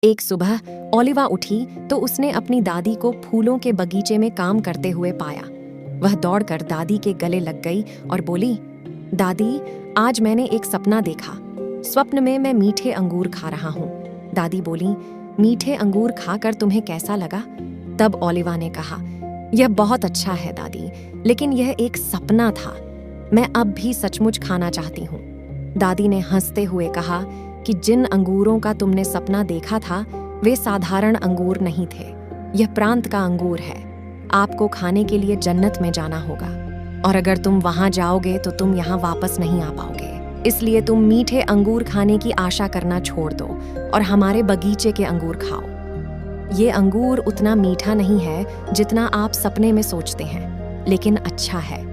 एक सुबह ओलिवा उठी तो उसने अपनी दादी को फूलों के बगीचे में काम करते हुए पाया। वह दौड़कर दादी के गले लग गई और बोली, दादी, आज मैंने एक सपना देखा। स्वप्न में मैं मीठे अंगूर खा रहा हूँ। दादी बोली, मीठे अंगूर खाकर तुम्हें कैसा लगा? तब ओलिवा ने कहा, यह बहुत अच्छा है दादी, लेकिन यह एक सपना था। मैं अब भी सचमुच खाना चाहती हूँ। दादी ने हंसते हुए कहा कि जिन अंगूरों का तुमने सपना देखा था वे साधारण अंगूर नहीं थे। यह प्रांत का अंगूर है। आपको खाने के लिए जन्नत में जाना होगा, और अगर तुम वहां जाओगे तो तुम यहाँ वापस नहीं आ पाओगे। इसलिए तुम मीठे अंगूर खाने की आशा करना छोड़ दो और हमारे बगीचे के अंगूर खाओ। ये अंगूर उतना मीठा नहीं है जितना आप सपने में सोचते हैं, लेकिन अच्छा है।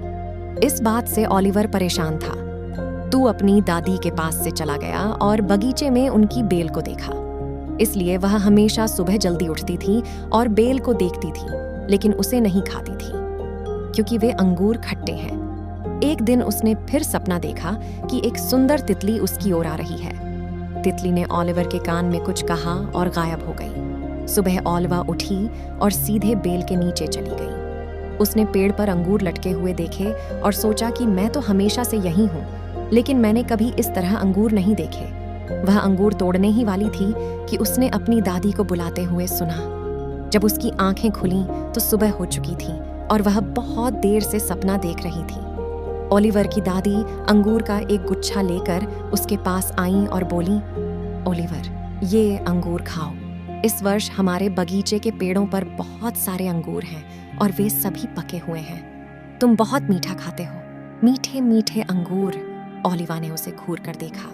इस बात से ओलिवर परेशान था। तू अपनी दादी के पास से चला गया और बगीचे में उनकी बेल को देखा। इसलिए वह हमेशा सुबह जल्दी उठती थी और बेल को देखती थी, लेकिन उसे नहीं खाती थी क्योंकि वे अंगूर खट्टे हैं। एक दिन उसने फिर सपना देखा कि एक सुंदर तितली उसकी ओर आ रही है। तितली ने ओलिवर के कान में कुछ कहा और गायब हो गई। सुबह ओलिवा उठी और सीधे बेल के नीचे चली गई। उसने पेड़ पर अंगूर लटके हुए देखे और सोचा कि मैं तो हमेशा से यहीं हूँ, लेकिन मैंने कभी इस तरह अंगूर नहीं देखे। वह अंगूर तोड़ने ही वाली थी कि उसने अपनी दादी को बुलाते हुए सुना। जब उसकी आंखें खुलीं तो सुबह हो चुकी थी और वह बहुत देर से सपना देख रही थी। ओलिवर की दादी अंगूर का एक गुच्छा लेकर उसके पास आईं और बोली, ओलिवर, ये अंगूर खाओ। इस वर्ष हमारे बगीचे के पेड़ों पर बहुत सारे अंगूर हैं और वे सभी पके हुए हैं। तुम बहुत मीठा खाते हो। मीठे मीठे अंगूर। ओलिवा ने उसे घूर कर देखा।